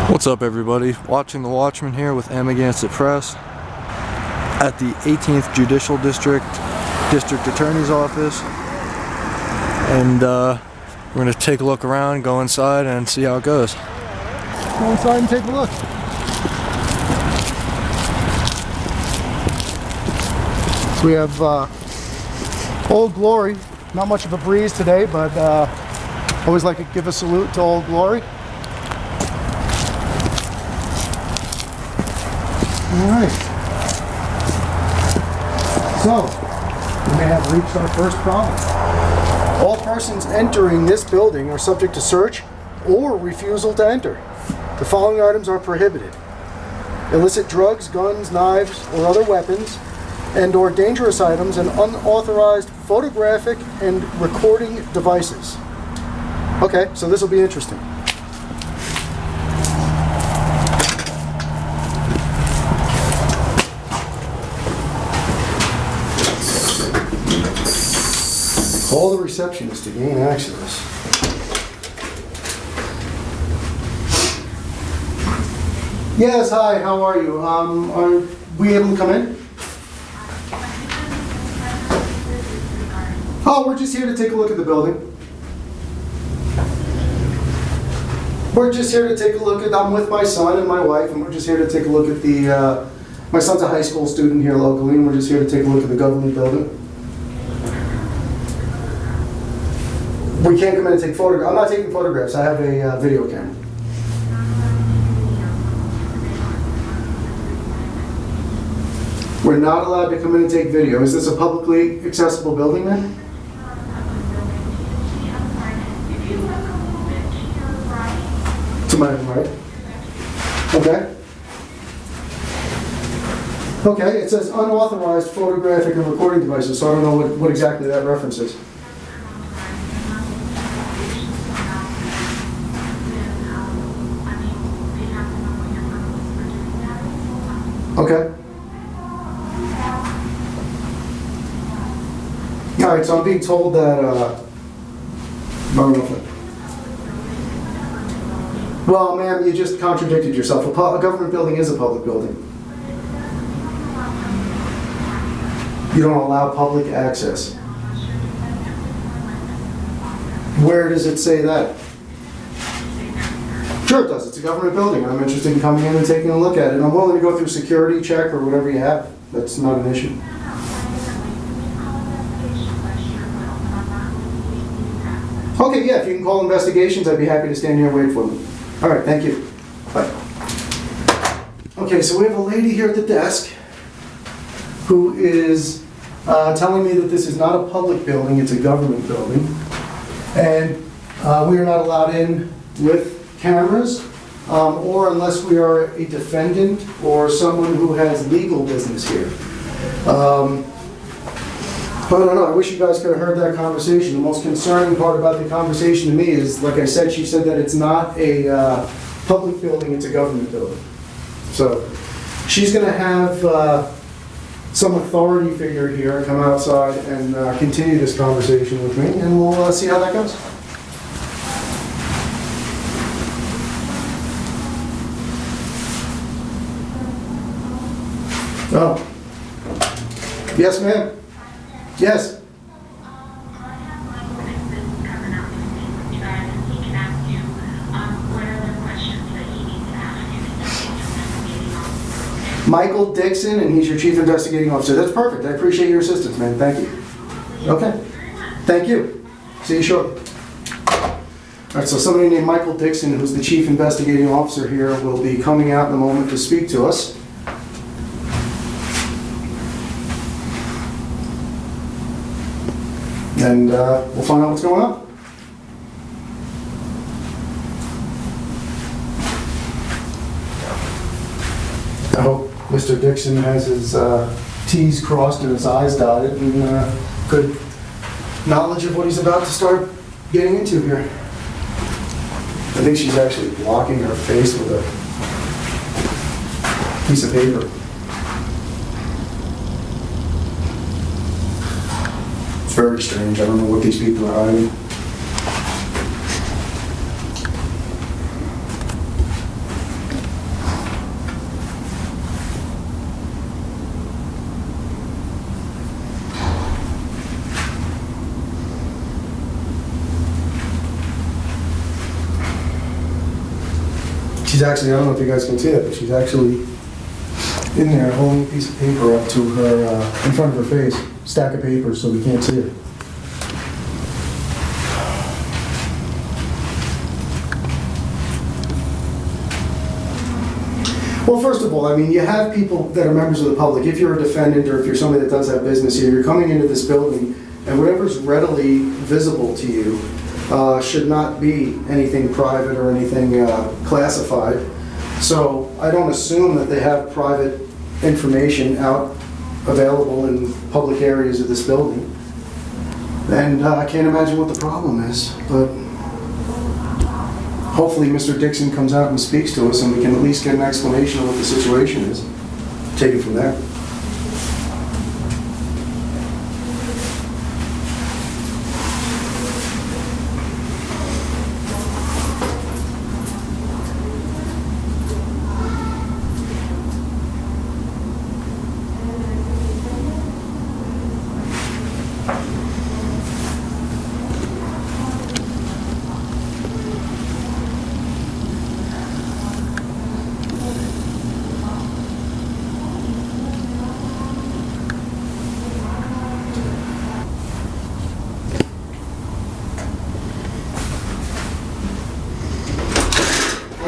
What's up, everybody? Watching The Watchman here with Amagansett Press at the 18th Judicial District Attorney's Office, and we're going to take a look around, go inside, and see how it goes. Go inside and take a look. So we have Old Glory. Not much of a breeze today, but always like to give a salute to Old Glory. Alright, so we may have reached our first problem. All persons entering this building are subject to search or refusal to enter. The following items are prohibited: illicit drugs, guns, knives, or other weapons, and or dangerous items, and unauthorized photographic and recording devices. Okay, so this will be interesting. Call the receptionist to gain access. Yes, hi, how are you? Are we able to come in? Oh, we're just here to take a look at the building. We're just here to take a look at, I'm with my son and my wife, and we're just here to take a look at the, my son's a high school student here locally, and we're just here to take a look at the government building. We can't come in and take photographs. I'm not taking photographs. I have a video camera. We're not allowed to come in and take video. Is this a publicly accessible building then? To my right. Okay. Okay, it says unauthorized photographic and recording devices, so I don't know what exactly that reference is. Okay. All right, so I'm being told that, well, ma'am, you just contradicted yourself. A government building is a public building. You don't allow public access. Where does it say that? Sure it does. It's a government building. I'm interested in coming in and taking a look at it. And I'm willing to go through security check or whatever you have. That's not an issue. Okay, yeah, if you can call investigations, I'd be happy to stand here and wait for them. All right, thank you. Bye. Okay, so we have a lady here at the desk who is telling me that this is not a public building, it's a government building. And we are not allowed in with cameras, or unless we are a defendant or someone who has legal business here. I don't know, I wish you guys could have heard that conversation. The most concerning part about the conversation to me is, like I said, she said that it's not a public building, it's a government building. So she's going to have some authority figure here come outside and continue this conversation with me, and we'll see how that goes. Oh. Yes, ma'am. Yes. Michael Dixon, and he's your Chief Investigating Officer. That's perfect. I appreciate your assistance, man. Thank you. Okay. Thank you. See you shortly. All right, so somebody named Michael Dixon, who's the Chief Investigating Officer here, will be coming out in a moment to speak to us. And we'll find out what's going on. I hope Mr. Dixon has his T's crossed and his I's dotted and good knowledge of what he's about to start getting into here. I think she's actually blocking her face with a piece of paper. It's very strange. I don't know what these people are hiding. She's actually, I don't know if you guys can see that, but she's actually in there holding a piece of paper up to her, in front of her face, stack of papers, so we can't see her. Well, first of all, I mean, you have people that are members of the public. If you're a defendant or if you're somebody that does have business here, you're coming into this building, and whatever's readily visible to you should not be anything private or anything classified. So I don't assume that they have private information out available in public areas of this building. And I can't imagine what the problem is, but hopefully Mr. Dixon comes out and speaks to us and we can at least get an explanation of what the situation is. Take it from there.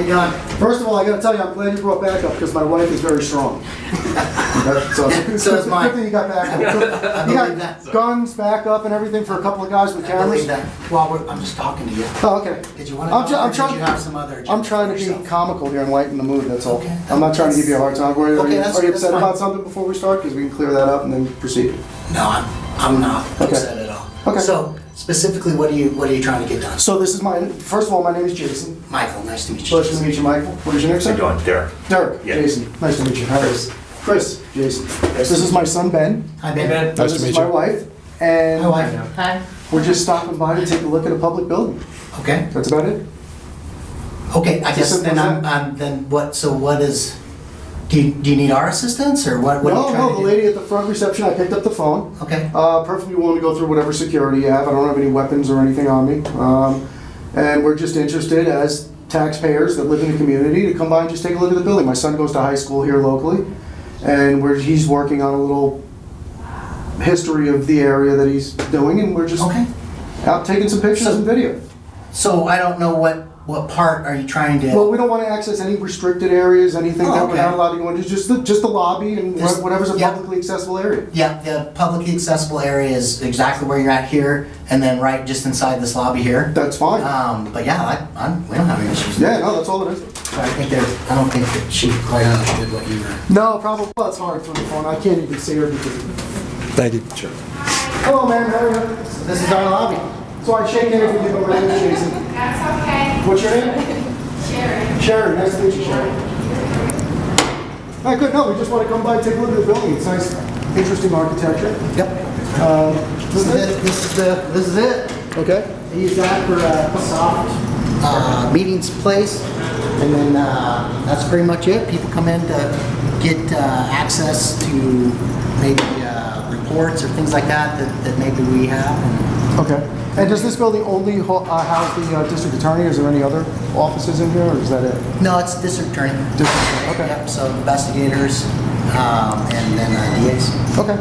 John. First of all, I gotta tell you, I'm glad you brought backup because my wife is very strong. So is mine. Good thing you got backup. You got guns, backup, and everything for a couple of guys with I cameras. believe that. Well, I'm just talking to you. Oh, okay. Did you want to did you have some other? I'm trying to be yourself? comical here and lighten the mood, that's all. Okay. I'm not trying to give you a hard time. Are Okay, you that's upset fine. about something before we start? Because we can clear that up and then proceed. No, I'm not Okay. upset at all. Okay. So specifically, what are you trying to get done? So this is first of all, my name is Jason. Michael, nice to meet you. Pleasure to meet you, Michael. What is your name, sir? How you doing, Derek? Derek. Yeah. Jason. Nice to meet you. How are you? Chris. Jason. This is my son, Ben. Hi, Ben. This is my wife. And Hi, wife. Hi. we're just stopping by to take a look at a public building. Okay. That's about it. Okay, I guess Just then simple as I'm then what? So what is? Do you need our assistance or what? What are you No, trying no, to the do? lady at the front reception, I picked up the phone. Okay. Perfectly willing to go through whatever security you have. I don't have any weapons or anything on me. And we're just interested as taxpayers that live in the community to come by and just take a look at the building. My son goes to high school here locally, and he's working on a little history of the area that he's doing, and we're just Okay. out taking some pictures and video. So I don't know what part are you trying to? Well, we don't want to access any restricted areas, anything Oh, that we're okay. not allowed to go into, just the lobby and This- whatever's a yeah. publicly accessible area. Yeah, the publicly accessible area is exactly where you're at here, and then right just inside this lobby here. That's fine. But yeah, we don't have any issues. Yeah, no, that's all it is. I don't think that she quite understood what you were. No, probably, well, it's hard through the phone. I can't even see her because... Thank you. Hello, ma'am, how are you? This is our lobby. So I shake hands with you, but my name is Jason. That's okay. What's your name? Sherry. Sherry, nice to meet you, Sherry. All right, good. No, we just want to come by and take a look at the building. It's nice, interesting architecture. Yep. This is it? This is it. Okay. I use that for a soft meetings place, and then that's pretty much it. People come in to get access to maybe reports or things like that that maybe we have. And Okay. And does this building only house the district attorney? Is there any other offices in here, or is that it? no, it's district attorney. District attorney, okay. Yep. So investigators and then DAs. Okay,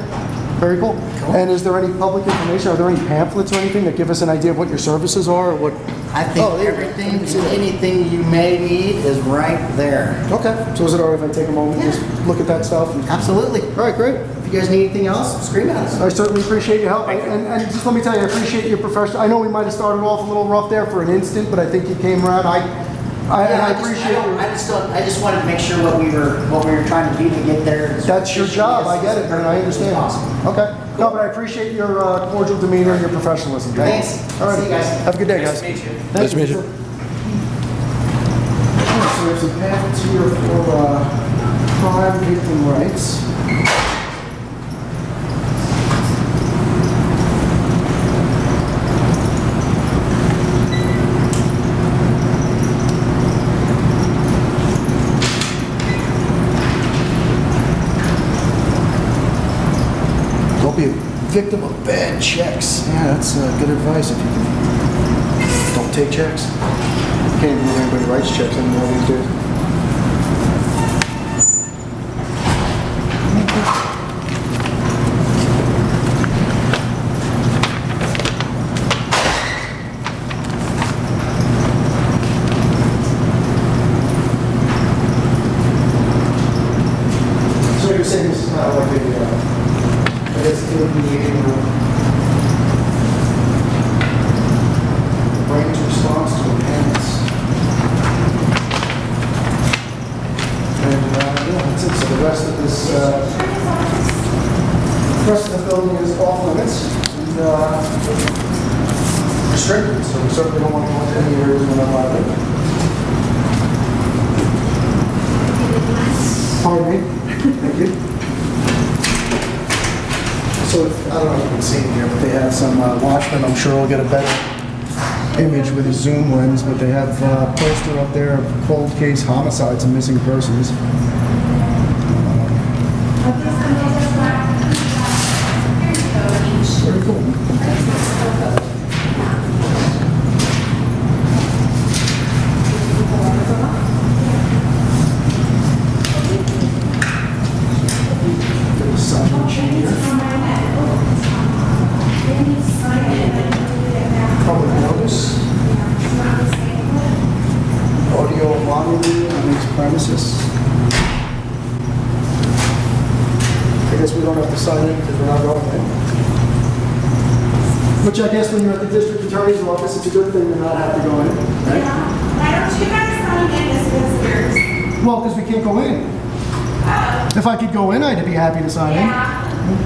very cool. Cool. And is there any public information? Are there any pamphlets or anything that give us an idea of what your services are, or what? I think Oh, there you go. everything and anything you may need is right there. Okay, so is it all right if I take a moment and just look at that stuff? Absolutely. All right, great. If you guys need anything else, scream at us. I certainly appreciate your help. And just let me tell you, I appreciate your professional. I know we might have started off a little rough there for an instant, but I think you came around. I appreciate your... I just wanted to make sure what we were trying to do to get there. That's your job, I get it, man, I understand. Awesome. Okay, no, but I appreciate your cordial demeanor and your professionalism. Thanks. All right. See you guys. Have a good day, guys. Nice to meet you. Nice to meet you. So there's a package here for crime victim rights. Don't be a victim of bad checks. Yeah, that's good advice if you can. Don't take checks. Can't even believe anybody writes checks anymore these days. field mediating brain's response to impairments. And yeah, that's it. So the rest of this, the rest of the building is off limits and restricted. So we certainly don't want to go into any areas we're not allowed to. Pardon me. Thank you. So I don't know if you can see it here, but they have some watchmen. I'm sure we'll get a better image with a zoom lens, but they have a poster up there of cold case homicides and missing persons. Very cool. There's a sign sheet here. Public notice. Audio monitoring on these premises. I guess we don't have to sign it because we're not going in. Which I guess when you're at the district attorney's office, it's a good thing to not have to go in, right? Why don't you guys sign in as visitors? Well, because we can't go in. If I could go in, I'd be happy to sign in. Yeah.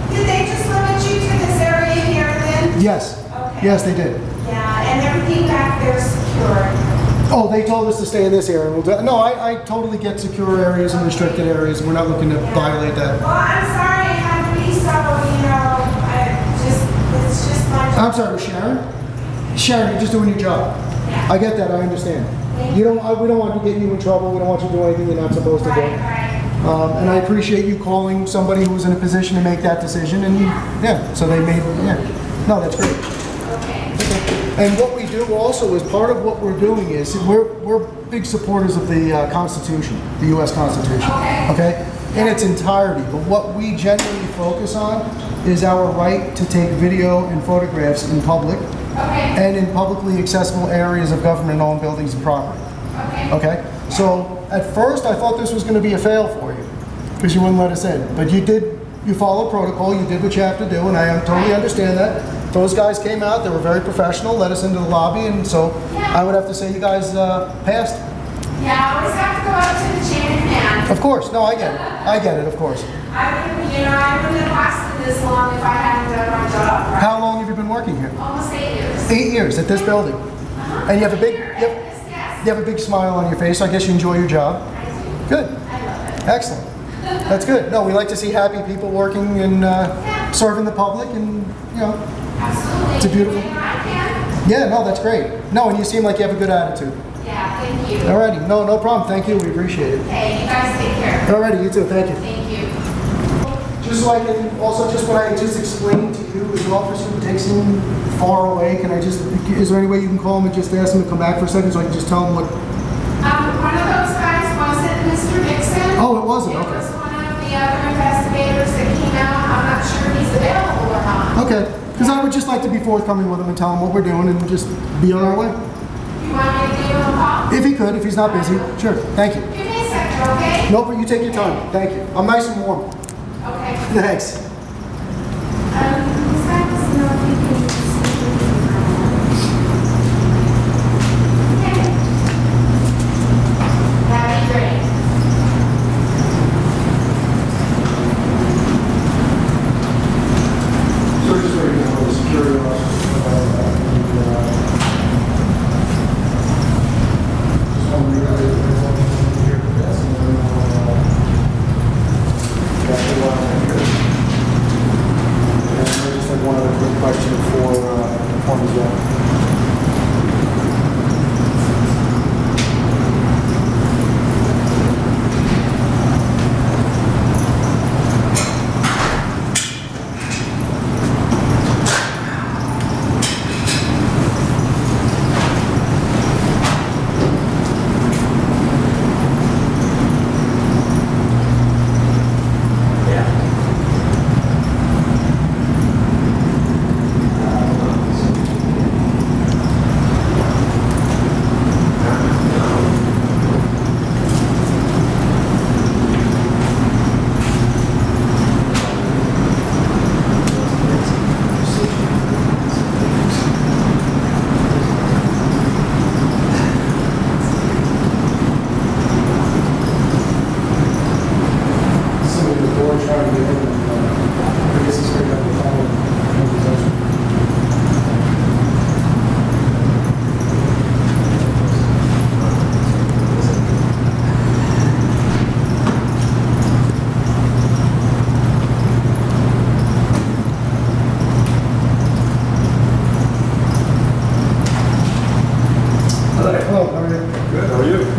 Did they just limit you to this area here then? Yes. Okay. Yes, they did. Yeah, and everything back there is secure. Oh, they told us to stay in this area. We'll do, no, I totally get secure areas and restricted areas. We're not looking to violate that. Well, I'm sorry it had to be so, it's just my job. I'm sorry, Sharon? Sharon, you're just doing your job. Yeah. I get that, I understand. We don't want to get you in trouble. We don't want you to do anything you're not supposed to do. Right. And I appreciate you calling somebody who was in a position to make that decision. And yeah, so they made, yeah. No, that's great. Okay. And what we do also is part of what we're doing is we're big supporters of the Constitution, the U.S. Constitution. Okay? In its entirety. But what we generally focus on is our right to take video and photographs in public and in publicly accessible areas of government-owned buildings and property. Okay? So at first I thought this was going to be a fail for you because you wouldn't let us in. But you followed protocol, you did what you have to do, and I totally understand that. Those guys came out, they were very professional, let us into the lobby, and so I would have to say you guys passed. Yeah, I always have to go up to the chain of command. Of course, no, I get it. I get it, of course. I wouldn't have lasted this long if I hadn't done my job right. How long have you been working here? Almost 8 years. 8 years at this building. And you have a big, you have a big smile on your face, so I guess you enjoy your job. Good. I love it. Excellent. That's good. No, we like to see happy people working and serving the public, and you know. Absolutely. It's a beautiful. I can. Yeah, no, that's great. No, and you seem like you have a good attitude. Yeah, thank you. Alrighty, no problem. Thank you. We appreciate it. Hey, you guys take care. Alrighty, you too. Thank you. Thank you. Just so I can also just what I just explained to you, as the officer who takes him far away, can I just? Is there any way you can call him and just ask him to come back for a second so I can just tell him what? One of those guys wasn't Mr. Nixon. Oh, it wasn't. It Okay. was one of the other investigators that came out. I'm not sure he's available or not. Okay. Because I would just like to be forthcoming with him and tell him what we're doing and just be on our way. You want me to give him a call? If he could, if he's not busy. Sure. Thank you. Give me a second, okay? No, but you take your time. Thank you. I'm nice and warm. Okay. Thanks. This guy doesn't know if he can see Okay. That'd be great. So we're just waiting for the security officer. Just want to make sure that here at the desk, and then got the one here.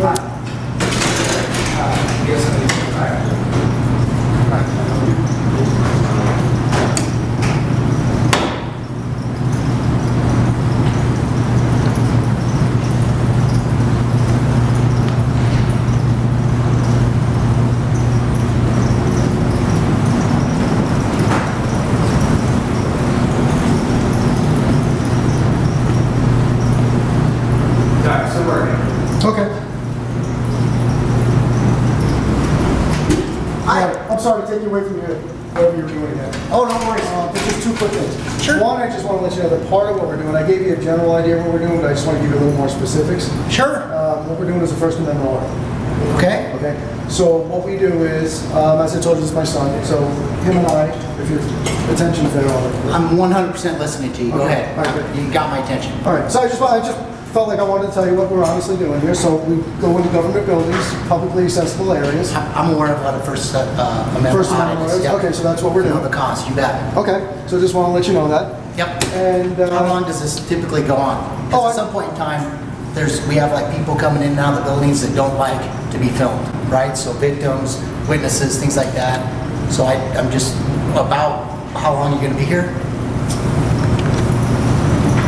Okay. I'm sorry to take you away from whatever you're doing again. Oh, no worries. There's just two quick things. Sure. One, I just want to let you know that part of what we're doing, I gave you a general idea of what we're doing, but I just want to give you a little more specifics. Sure. What we're doing is a First Amendment audit. Okay. Okay? So what we do is, as I told you, this is my son, so him and I, if your attention's there all right. I'm 100% listening to you. Go Okay. ahead. All right, good. You got my attention. All right, so I just felt like I wanted to tell you what we're honestly doing here. So we go into government buildings, publicly accessible areas. I'm aware of what a First Amendment First audit Amendment is. audits. Okay, so that's what we're You know doing. the cost, you bet. Okay, so just want to let you know that. Yep. And How long does this typically go on? Oh, Because at some point in time, we have like people coming in and out of the buildings that don't like to be filmed, right? So victims, witnesses, things like that. So I'm just about how long are you going to be here?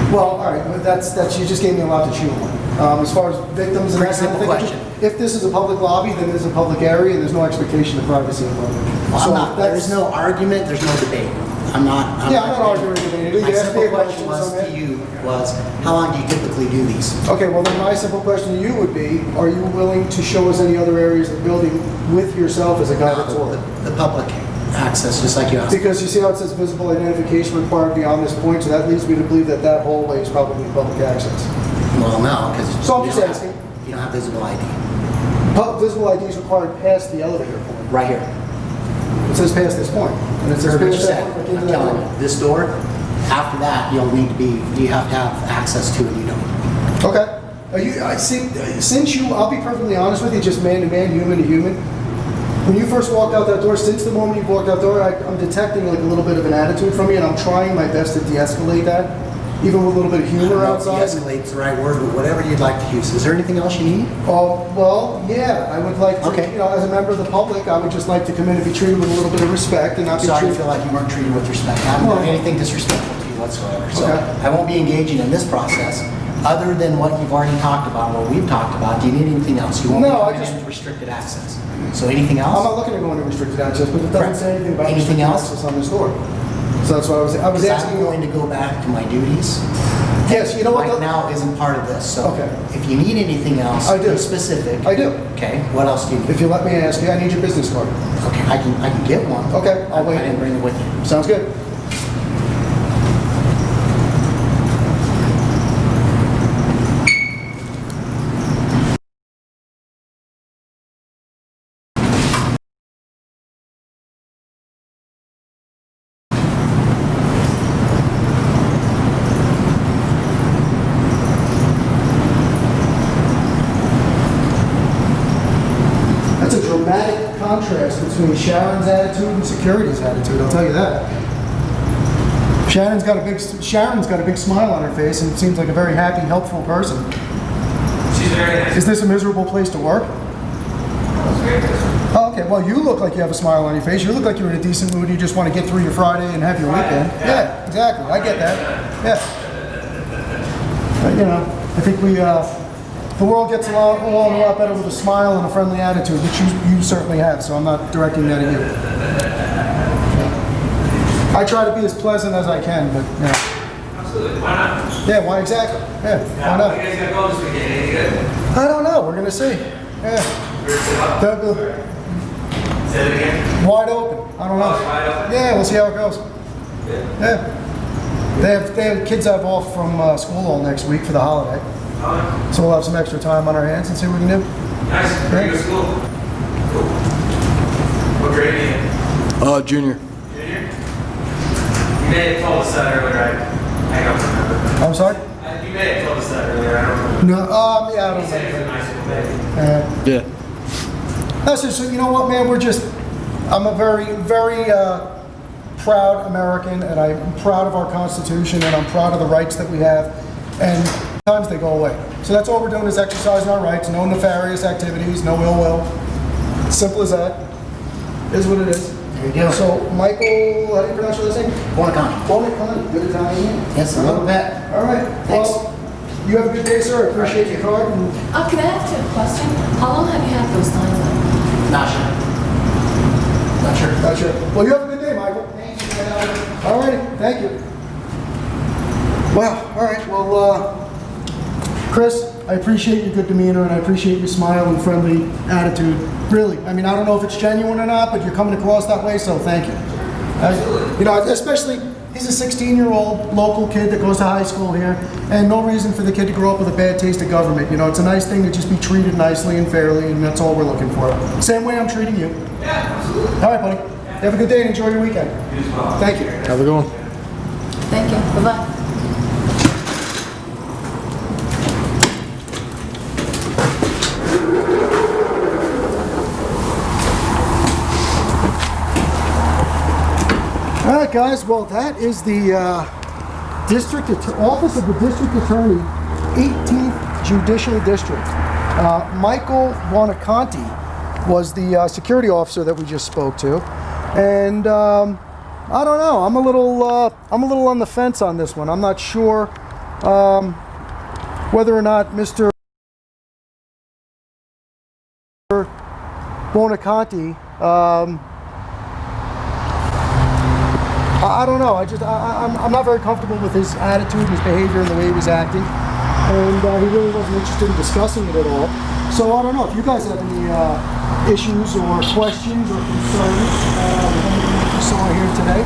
well, all right, but that's you just gave me a lot to chew on. As far as victims and Pretty that kind of simple thing, question. if this is a public lobby, then there's a public area, and there's no expectation of privacy in public. Well, So I'm not, that's- there's no argument, there's no debate. I'm not arguing with you. My You asked me simple a question question, was so to you was, how long do you typically do these? Okay, well then my simple question to you would be, are you willing to show us any other areas of the building with yourself as a guided tour? The public access, just like you asked. Because you see how it says visible identification required beyond this point, so that leads me to believe that that hallway is probably public access. Well, no, because So I'm just asking. You don't have visible ID. Visible ID is required past the elevator point. Right here. It says past this point, and it says That's what you past said. that point, into I'm that telling door. you, this door, after that, you have to have access to it, you don't. Okay. Since you, I'll be perfectly honest with you, just man to man, human to human. When you first walked out that door, since the moment you walked out the door, I'm detecting like a little bit of an attitude from you, and I'm trying my best to de-escalate that, even with a little bit of humor outside. De-escalate's the right word, but whatever you'd like to use. Is there anything else you need? Oh, well, yeah, I would like to, Okay. as a member of the public, I would just like to come in and be treated with a little bit of respect and not be Sorry to treated. feel like you weren't treated with respect. I haven't done Well- anything disrespectful to you whatsoever. So Okay. I won't be engaging in this process other than what you've already talked about, what we've talked about. Do you need anything else? You won't No, be I coming just- in with restricted access. So anything I'm else? not looking to go into restricted access, but it doesn't Correct. say anything about Anything restricted else? access on this door. So that's what I was Because asking I'm you. going to go back to my duties. Yes, you know what? Right now isn't part of this. So Okay. if you need anything else, I do. be specific. I do. Okay. What else do you need? If you let me ask you, I need your business card. Okay, I can get one. Okay, I'll wait. I didn't bring it with you. Sounds good. That's a dramatic contrast between Sharon's attitude and security's attitude, I'll tell you that. Sharon's got a big smile on her face and seems like a very happy, helpful person. She's very nice. Is this a miserable place to work? It's very nice. Oh, okay. Well, you look like you have a smile on your face. You look like you're in a decent mood. You just want to get through your Friday and have your weekend. Yeah, exactly. I get that. Yeah. But, I think the world gets along a lot better with a smile and a friendly attitude, which you certainly have. So I'm not directing that at you. I try to be as pleasant as I can, but Absolutely. Why not? yeah. Why exactly? Yeah. Why What not? you guys got going this weekend? Any good? I don't know. We're gonna see. Yeah. First of all, say it again. Wide open. I don't know. Oh, wide open. Yeah, we'll see how it goes. Good. Yeah. They have kids have off from school all next week for the holiday, Oh, so we'll have some extra time on our hands and see what we can do. nice. Where you go to school? Cool. What grade are you in? Junior. Junior? You may have told us that earlier. I don't remember. I'm sorry? You may have told us that earlier. I don't remember. No. Yeah, I You don't said it was a know. nice school day. Yeah. That's just, you know what, man? I'm a very, very proud American, and I'm proud of our Constitution, and I'm proud of the rights that we have. And times they go away. So that's all we're doing is exercising our rights, no nefarious activities, no ill will. Simple as that. Is what it is. There you go. So Michael, how do you pronounce your last name? Buoniconti. Buoniconti, good Italian name. Yes, a little bit. All right. Thanks. Well, you have a good day, sir. I appreciate your card. And Can I ask you a question? How long have you had those signs up? Not sure. Not sure. not sure. Well, you have a good day, Michael. All righty. Thank you. Wow. All right. Well, Chris, I appreciate your good demeanor and I appreciate your smile and friendly attitude. Really. I mean, I don't know if it's genuine or not, but you're coming across that way, so thank you. You know, especially, he's a 16-year-old local kid that goes to high school here, and no reason for the kid to grow up with a bad taste of government. You know, it's a nice thing to just be treated nicely and fairly, and that's all we're looking for. Same way I'm treating you. Yeah, absolutely. All right, buddy. Have a good day and enjoy your weekend. You as well. Thank you. Have a good one. Thank you. Bye-bye. All right, guys. Well, that is the Office of the District Attorney, 18th Judicial District. Michael Buoniconti was the security officer that we just spoke to, and I don't know. I'm a little on the fence on this one. I'm not sure whether or not Mr. Buoniconti. I don't know. I'm not very comfortable with his attitude, his behavior, and the way he was acting. And he really wasn't interested in discussing it at all. So I don't know if you guys have any issues or questions or concerns with anything that you saw here today.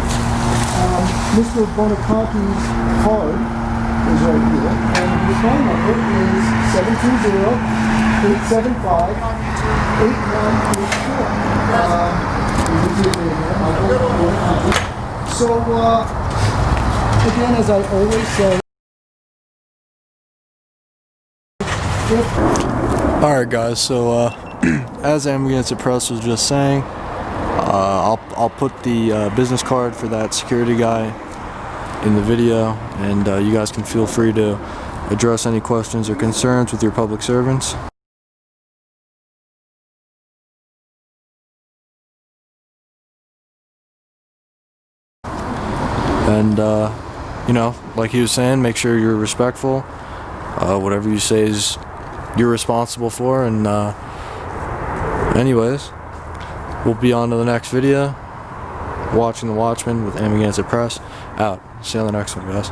Mr. Buoniconti's card is right here, and the phone number is 720-8758-8184. So, again, as I always say, Alright guys, so as Amagansett Press was just saying, I'll put the business card for that security guy in the video, and you guys can feel free to address any questions or concerns with your public servants. And, you know, like he was saying, make sure you're respectful. Whatever you say is you're responsible for. And anyways, we'll be on to the next video. Watching The Watchmen with Amagansett Press. Out. See you on the next one, guys.